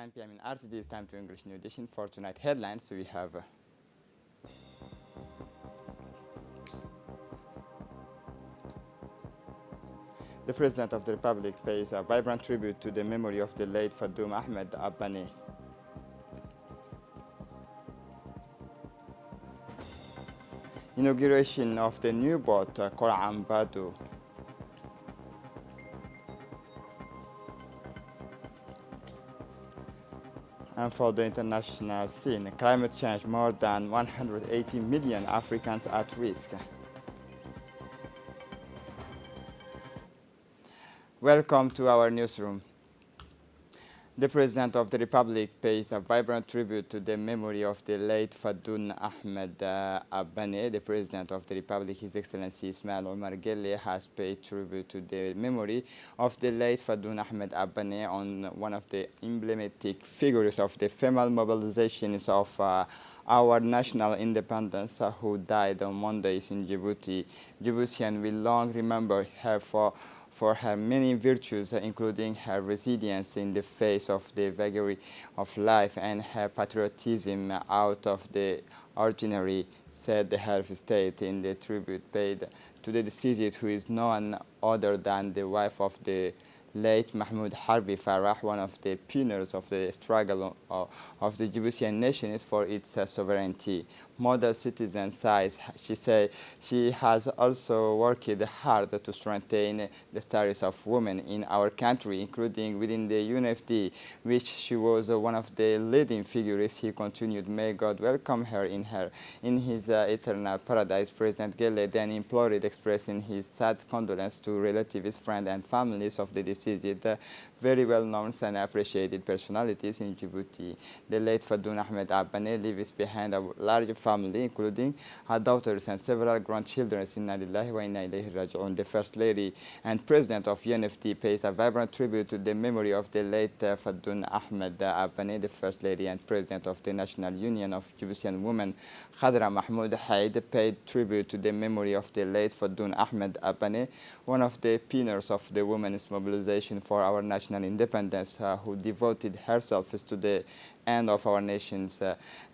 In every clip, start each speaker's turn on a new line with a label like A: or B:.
A: 9 p.m. in RTD. It's time to English New Edition for tonight. Headlines we have. The President of the Republic pays a vibrant tribute to the memory of the late Fadoum Ahmed Abane. Inauguration of the new boat Quran Badu. And for the international scene, climate change, more than 180 million Africans at risk. Welcome to our newsroom. The President of the Republic pays a vibrant tribute to the memory of the late Fadoum Ahmed Abane. The President of the Republic, His Excellency Ismail Omar Guelleh, has paid tribute to the memory of the late Fadoum Ahmed Abane, on one of the emblematic figures of the female mobilizations of our national independence, who died on Mondays in Djibouti. Djiboutians will long remember her for her many virtues, including her resilience in the face of the vagary of life and her patriotism out of the ordinary, said the head of state in the tribute paid to the deceased, who is none other than the wife of the late Mahmoud Harbi Farah, one of the pioneers of the struggle of the Djiboutian nation for its sovereignty. Model citizen size, she said, she has also worked hard to strengthen the status of women in our country, including within the UNFD, which she was one of the leading figures. He continued, "May God welcome her in his eternal paradise." President Guelleh then implored, expressing his sad condolence to relatives, friends, and families of the deceased, very well-known and appreciated personalities in Djibouti. The late Fadoum Ahmed Abane leaves behind a large family, including her daughters and several grandchildren. Inna lillahi wa inna ilayhi raji'un. The First Lady and President of UNFD pays a vibrant tribute to the memory of the late Fadoum Ahmed Abane. The First Lady and President of the National Union of Djiboutian Women, Khadra Mahmoud Haid, paid tribute to the memory of the late Fadoum Ahmed Abane, one of the pioneers of the women's mobilization for our national independence, who devoted herself to the end of our nations.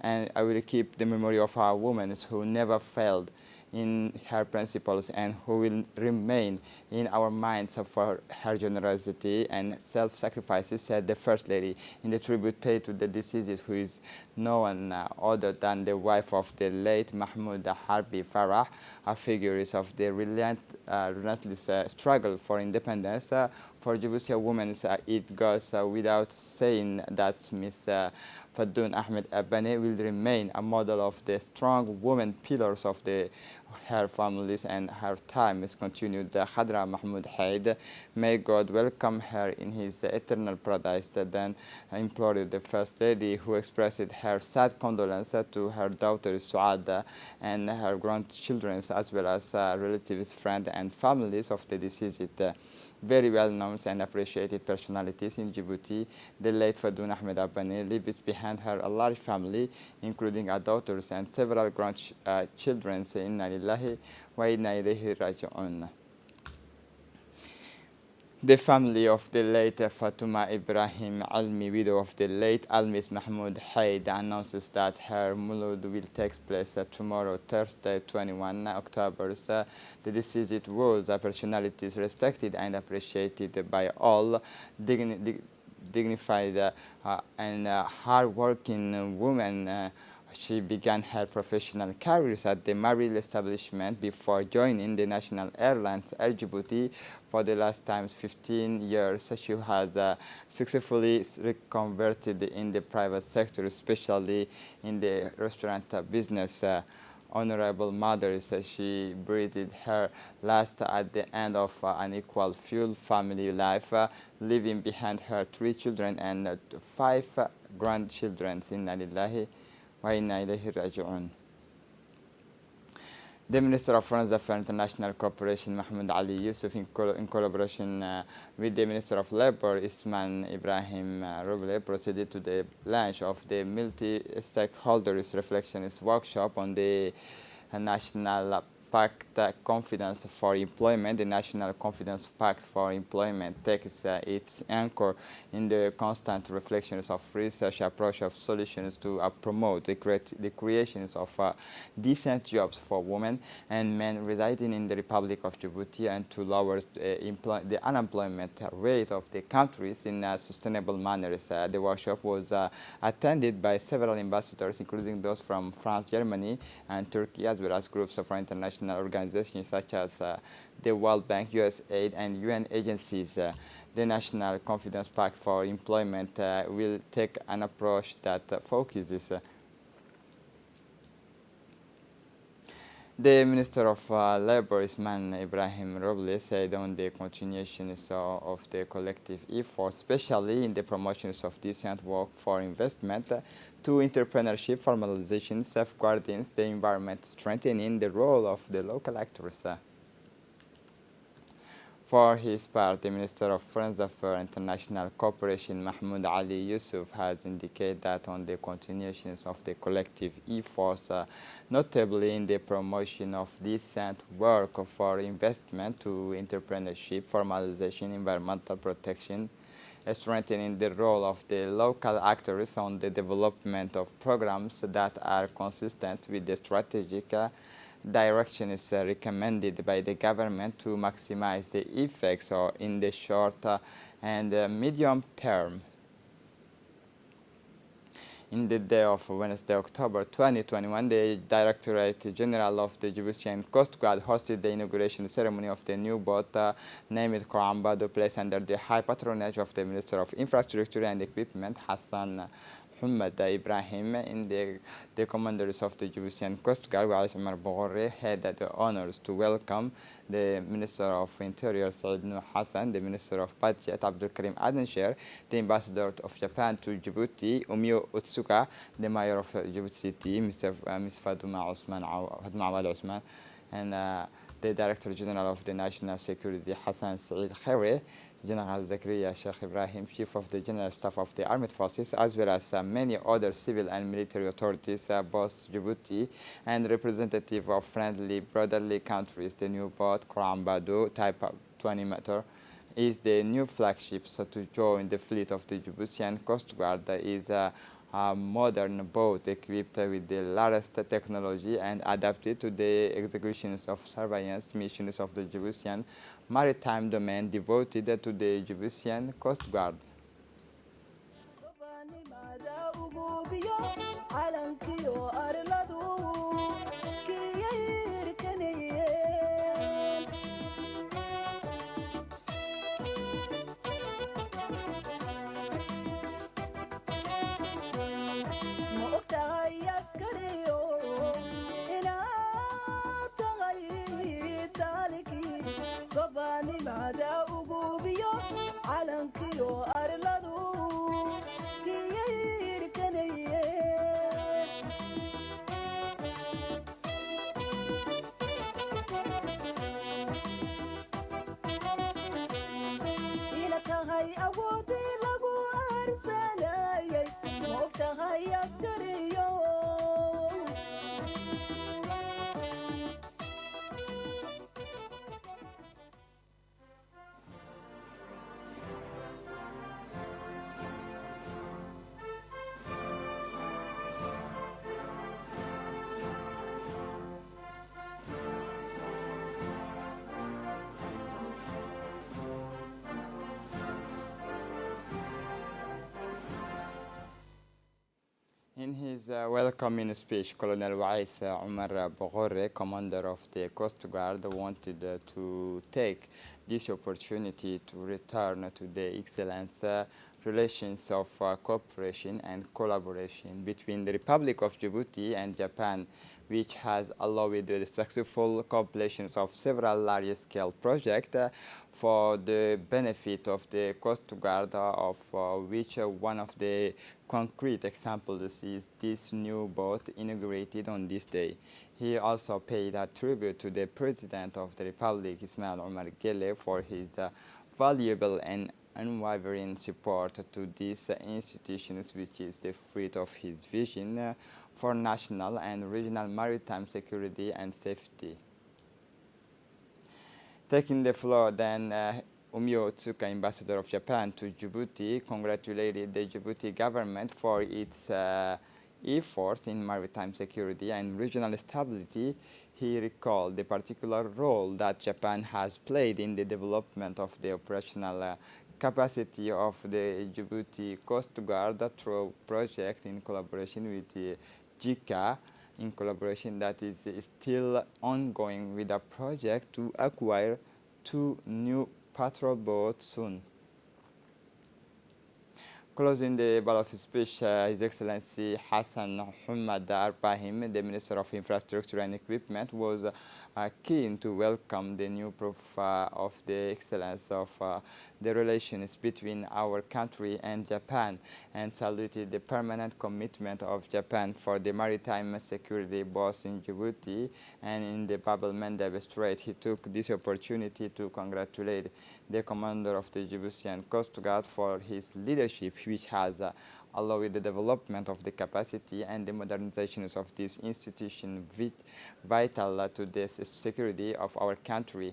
A: And I will keep the memory of our women who never failed in her principles and who will remain in our minds for her generosity and self-sacrifices, said the First Lady in the tribute paid to the deceased, who is no one other than the wife of the late Mahmoud Harbi Farah, a figure of the relentless struggle for independence. For Djiboutian women, it goes without saying that Miss Fadoum Ahmed Abane will remain a model of the strong women pillars of her families and her time. Is continued Khadra Mahmoud Haid. May God welcome her in his eternal paradise. Then implored the First Lady, who expressed her sad condolences to her daughter Suada and her grandchildren, as well as relatives, friends, and families of the deceased. Very well-known and appreciated personalities in Djibouti, the late Fadoum Ahmed Abane leaves behind her a large family, including her daughters and several grandchildren. Inna lillahi wa inna ilayhi raji'un. The family of the late Fatuma Ibrahim Almi, widow of the late Almis Mahmoud Haid, announces that her Mulud will take place tomorrow, Thursday, 21 October. The deceased was a personality respected and appreciated by all, dignified and hard-working woman. She began her professional career at the Maril establishment before joining the National Airlines Air Djibouti for the last time 15 years. She had successfully reconverted in the private sector, especially in the restaurant business. Honorable mother says she breathed her last at the end of an equal full family life, leaving behind her 3 children and 5 grandchildren. Inna lillahi wa inna ilayhi raji'un. The Minister of Foreign Affairs and International Cooperation, Mahmoud Ali Yusuf, in collaboration with the Minister of Labor, Isman Ibrahim Roble, proceeded to the launch of the multi-stakeholders reflections workshop on the national Pact Confidence for Employment. The National Confidence Pact for Employment takes its anchor in the constant reflections of research approach of solutions to promote the creations of decent jobs for women and men residing in the Republic of Djibouti and to lower the unemployment rate of the countries in sustainable manners. The workshop was attended by several ambassadors, including those from France, Germany, and Turkey, as well as groups of international organizations such as the World Bank, USAID, and UN agencies. The National Confidence Pact for Employment will take an approach that focuses The Minister of Labor, Isman Ibrahim Robles, said on the continuations of the collective effort, especially in the promotions of decent work for investment, to entrepreneurship, formalization, safeguarding the environment, strengthening the role of the local actors. For his part, the Minister of Foreign Affairs and International Cooperation, Mahmoud Ali Yusuf, has indicated that on the continuations of the collective efforts, notably in the promotion of decent work for investment to entrepreneurship, formalization, environmental protection, strengthening the role of the local actors on the development of programs that are consistent with the strategic direction is recommended by the government to maximize the effects in the short and medium term. In the day of Wednesday, October 2021, the Directorate General of the Djiboutian Coast Guard hosted the inauguration ceremony of the new boat named Korambado, placed under the high patronage of the Minister of Infrastructure and Equipment, Hassan Muhammad Ibrahim. In the commanders of the Djiboutian Coast Guard, Wais Omar Boghorre, had the honors to welcome the Minister of Interior, Said Nuh Hassan, the Minister of Budget, Abdul Karim Adensher, the Ambassador of Japan to Djibouti, Umio Utsuka, the Mayor of Djibouti City, Ms. Fadouma Awad Osman, and the Director General of the National Security, Hassan Saeed Khairi, General Zakaria Sheikh Ibrahim, Chief of the General Staff of the Armed Forces, as well as many other civil and military authorities, both Djibouti and representative of friendly, brotherly countries. The new boat, Korambado, type 20 meter, is the new flagship to join the fleet of the Djiboutian Coast Guard. Is a modern boat equipped with the latest technology and adapted to the executions of surveillance missions of the Djiboutian maritime domain devoted to the Djiboutian Coast Guard. In his welcoming speech, Colonel Wais Omar Boghorre, commander of the Coast Guard, wanted to take this opportunity to return to the excellent relations of cooperation and collaboration between the Republic of Djibouti and Japan, which has allowed the successful completion of several large-scale projects for the benefit of the Coast Guard, of which one of the concrete examples is this new boat inaugurated on this day. He also paid a tribute to the President of the Republic, Ismail Omar Guelleh, for his valuable and unwavering support to these institutions, which is the fruit of his vision for national and regional maritime security and safety. Taking the floor, then Umio Otsuka, ambassador of Japan to Djibouti, congratulated the Djibouti government for its efforts in maritime security and regional stability. He recalled the particular role that Japan has played in the development of the operational capacity of the Djibouti Coast Guard through project in collaboration with the JICA, in collaboration that is still ongoing with a project to acquire 2 new patrol boats soon. Closing the ball of speech, His Excellency Hassan Hamad Arbrahim, the Minister of Infrastructure and Equipment, was keen to welcome the new proof of the excellence of the relations between our country and Japan, and saluted the permanent commitment of Japan for the maritime security both in Djibouti and in the Bab el-Mandeb Strait. He took this opportunity to congratulate the commander of the Djiboutian Coast Guard for his leadership, which has allowed the development of the capacity and the modernizations of this institution vital to the security of our country.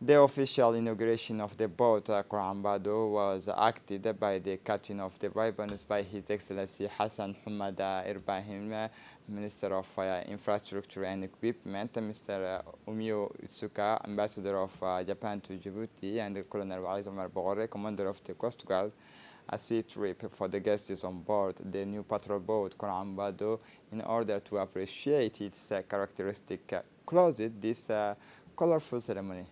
A: The official inauguration of the boat Korambado was acted by the cutting of the ribbons by His Excellency Hassan Hamad Ibrahim, Minister of Infrastructure and Equipment, Mr. Umio Otsuka, Ambassador of Japan to Djibouti, and Colonel Waiz Omar Bogore, Commander of the Coast Guard. A sweet trip for the guests on board the new patrol boat Korambado in order to appreciate its characteristic closed this colorful ceremony.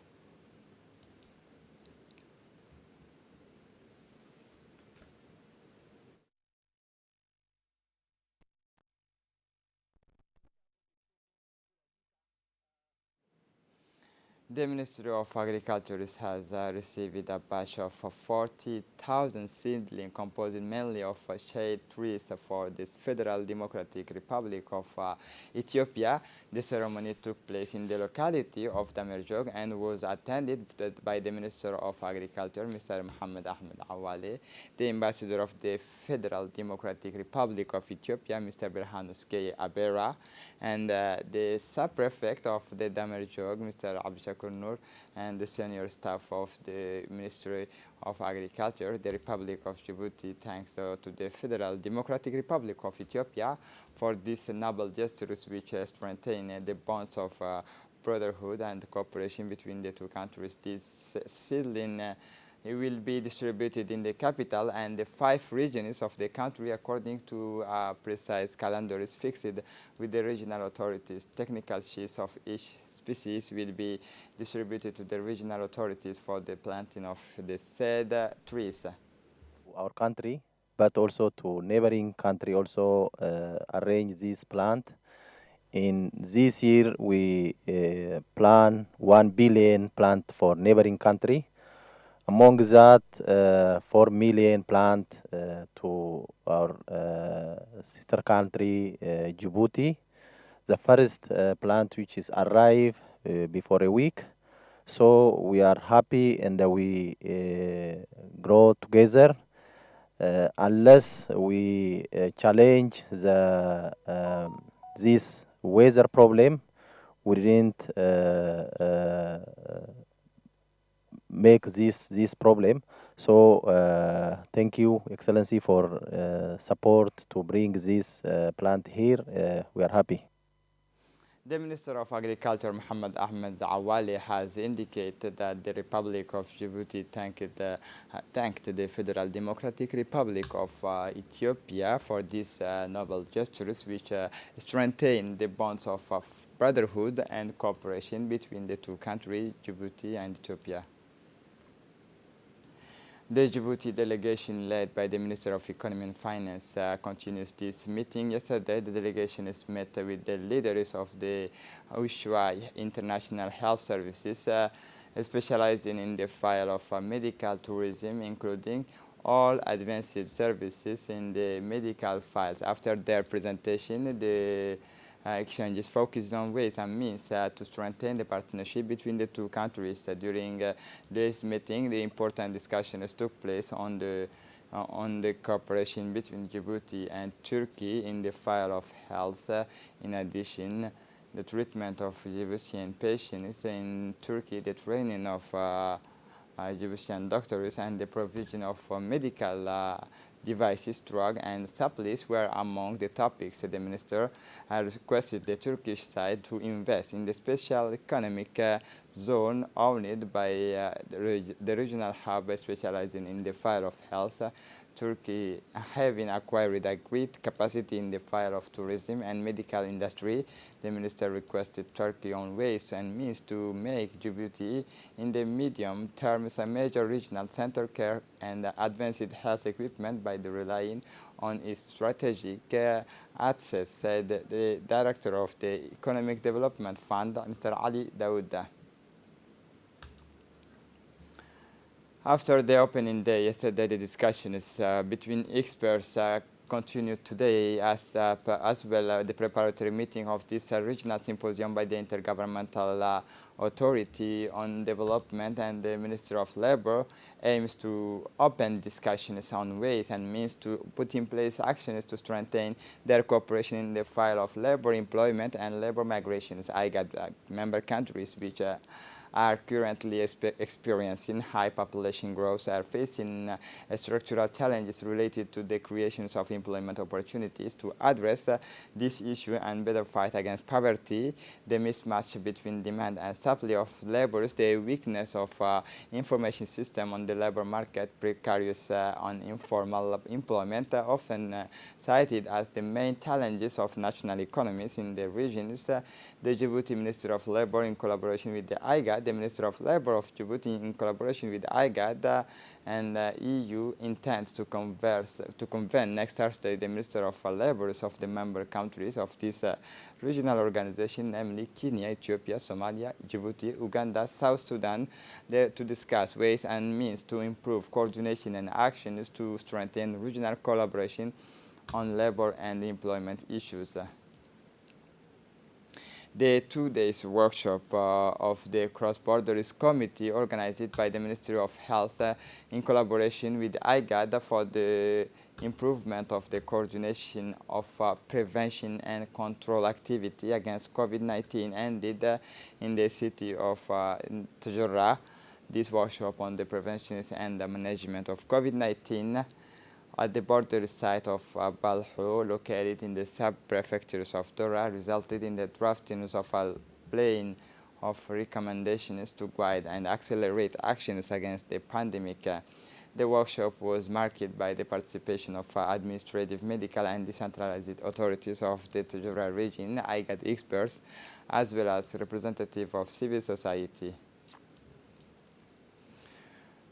A: The Ministry of Agriculture has received a batch of 40,000 seedlings composed mainly of shade trees for the Federal Democratic Republic of Ethiopia. The ceremony took place in the locality of Damerjog and was attended by the Minister of Agriculture, Mr. Mohammed Ahmed Awale, the Ambassador of the Federal Democratic Republic of Ethiopia, Mr. Berhanus K. Abera, and the Sub-Prefect of the Damerjog, Mr. Abdushakur Nur, and the senior staff of the Ministry of Agriculture, the Republic of Djibouti. Thanks to the Federal Democratic Republic of Ethiopia for this noble gestures which strengthen the bonds of brotherhood and cooperation between the two countries. This seedling it will be distributed in the capital and the 5 regions of the country according to precise calendars fixed with the regional authorities. Technical sheets of each species will be distributed to the regional authorities for the planting of the said trees.
B: Our country, but also to neighboring country also arrange this plant. In this year, we plan 1 billion plant for neighboring country. Among that, 4 million plant to our sister country, Djibouti. The first plant which is arrived before a week. So we are happy and we grow together. Unless we challenge this weather problem, we didn't make this problem. So thank you, Excellency, for support to bring this plant here. We are happy.
A: The Minister of Agriculture, Mohammed Ahmed Awale, has indicated that the Republic of Djibouti thanked the Federal Democratic Republic of Ethiopia for these noble gestures which strengthen the bonds of brotherhood and cooperation between the two countries, Djibouti and Ethiopia. The Djibouti delegation led by the Minister of Economy and Finance continues this meeting. Yesterday, the delegation is met with the leaders of the USHWA International Health Services, specializing in the field of medical tourism, including all advanced services in the medical files. After their presentation, the exchanges focused on ways and means to strengthen the partnership between the two countries. During this meeting, the important discussions took place on the cooperation between Djibouti and Turkey in the field of health. In addition, the treatment of Egyptian patients in Turkey, the training of Egyptian doctors, and the provision of medical devices, drugs, and supplies were among the topics. The minister requested the Turkish side to invest in the special economic zone owned by the regional hub specializing in the field of health. Turkey, having acquired a great capacity in the field of tourism and medical industry, the minister requested Turkey on ways and means to make Djibouti in the medium term a major regional center care and advanced health equipment by the relying on its strategic access, said the director of the Economic Development Fund, Mr. Ali Daouda. After the opening day yesterday, the discussions between experts continued today as well the preparatory meeting of this regional symposium by the Intergovernmental Authority on Development and the Ministry of Labor aims to open discussions on ways and means to put in place actions to strengthen their cooperation in the field of labor employment and labor migrations. IGAD member countries which are currently experiencing high population growth are facing structural challenges related to the creations of employment opportunities. To address this issue and better fight against poverty, the mismatch between demand and supply of labor, the weakness of information system on the labor market, precarious on informal employment, often cited as the main challenges of national economies in the regions. The Djibouti Ministry of Labor, in collaboration with the IGAD, the Minister of Labor of Djibouti, in collaboration with IGAD and EU, intends to convene next Thursday the Minister of Labor of the member countries of this regional organization, namely Kenya, Ethiopia, Somalia, Djibouti, Uganda, South Sudan, to discuss ways and means to improve coordination and actions to strengthen regional collaboration on labor and employment issues. The 2 days workshop of the Cross-Borders Committee, organized by the Ministry of Health in collaboration with IGAD for the improvement of the coordination of prevention and control activity against COVID-19, ended in the city of Tajura. This workshop on the prevention and the management of COVID-19 at the border site of Balho, located in the sub-prefectures of Dora, resulted in the drafting of a plan of recommendations to guide and accelerate actions against the pandemic. The workshop was marked by the participation of administrative, medical, and decentralized authorities of the Tajura region, IGAD experts, as well as representatives of civil society.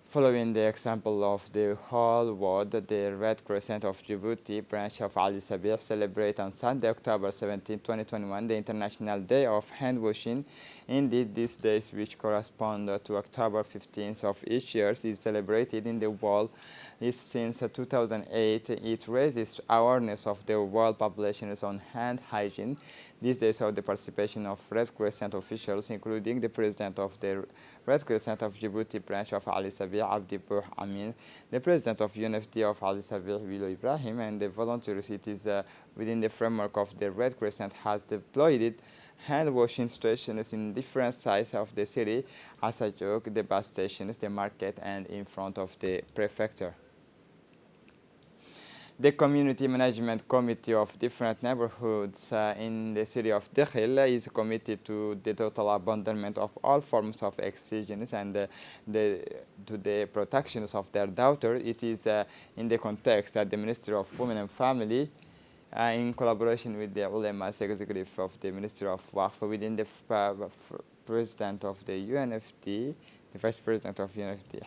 A: Following the example of the whole world, the Red Crescent of Djibouti, branch of Ali Sabih, celebrate on Sunday, October 17, 2021, the International Day of Hand Washing. Indeed, these days, which correspond to October 15th of each year, is celebrated in the world. Since 2008, it raises awareness of the world populations on hand hygiene. These days saw the participation of Red Crescent officials, including the president of the Red Crescent of Djibouti branch of Ali Sabih, Abdi Bouh Amin, the president of UNFD of Ali Sabih, Wilo Ibrahim, and the volunteers. It is within the framework of the Red Crescent has deployed hand washing stations in different sides of the city, Asajok, the bus stations, the market, and in front of the prefecture. The Community Management Committee of different neighborhoods in the city of Dakhil is committed to the total abandonment of all forms of excisions and to the protections of their daughter. It is in the context that the Ministry of Women and Family, in collaboration with the Ulemas executive of the Ministry of Waqf, within the president of the UNFD, the vice president of UNFD,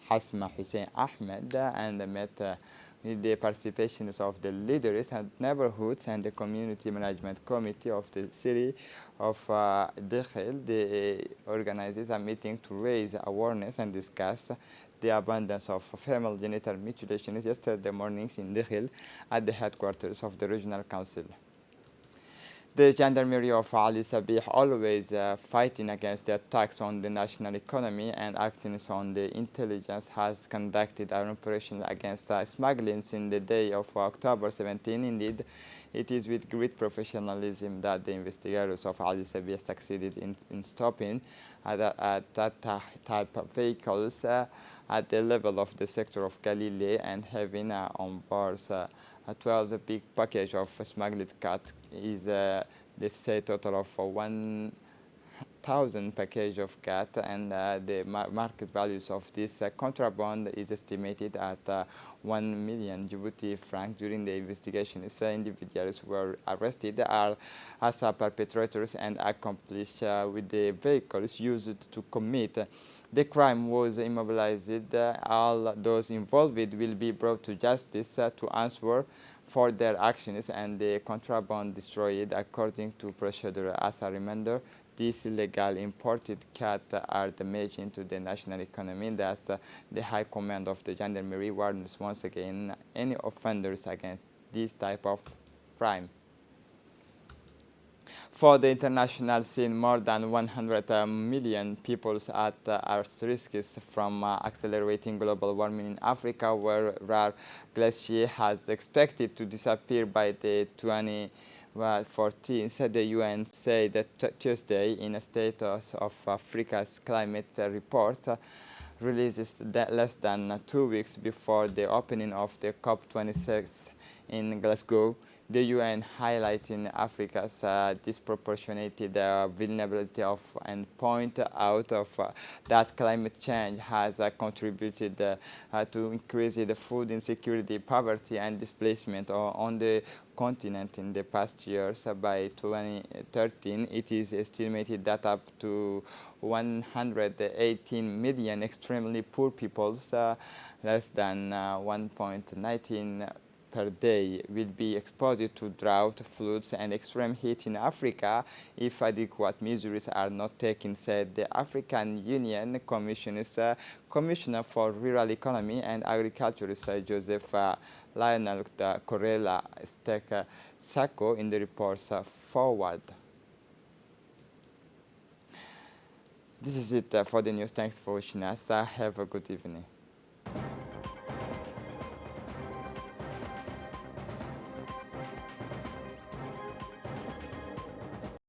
A: Hasma Hussein Ahmed, and met with the participations of the leaders and neighborhoods and the Community Management Committee of the city of Dakhil. They organizes a meeting to raise awareness and discuss the abundance of female genital mutilations yesterday mornings in Dakhil at the headquarters of the Regional Council. The Gendarmerie of Ali Sabih, always fighting against the attacks on the national economy and acting on the intelligence, has conducted an operation against smuggling in the day of October 17. Indeed, It is with great professionalism that the investigators of Al Jazeera succeeded in stopping that type of vehicles at the level of the sector of Galilee, and having on board a 12 big package of smuggled cat is let's say total of 1,000 package of cat, and the market values of this contraband is estimated at 1 million Djibouti francs. During the investigation, individuals were arrested as perpetrators and accomplices with the vehicles used to commit the crime was immobilized. All those involved will be brought to justice to answer for their actions, and the contraband destroyed according to procedure. As a reminder, these illegal imported cats are damaging to the national economy. Thus, the High Command of the Gendarmerie warns once again any offenders against this type of crime. For the international scene, more than 100 million people are at risk from accelerating global warming in Africa, where rare glacier has expected to disappear by the 2014. The UN said that Tuesday in a Status of Africa's Climate Report, releases less than 2 weeks before the opening of the COP26 in Glasgow. The UN highlighting Africa's disproportionate vulnerability and point out that climate change has contributed to increase the food insecurity, poverty, and displacement on the continent in the past years. By 2013, it is estimated that up to 118 million extremely poor peoples, less than 1.19 per day, will be exposed to drought, floods, and extreme heat in Africa if adequate measures are not taken, said the African Union Commissioner for Rural Economy and Agriculture, Joseph Lionel Corella Sako, in the report's forward. This is it for the news. Thanks for watching us. Have a good evening.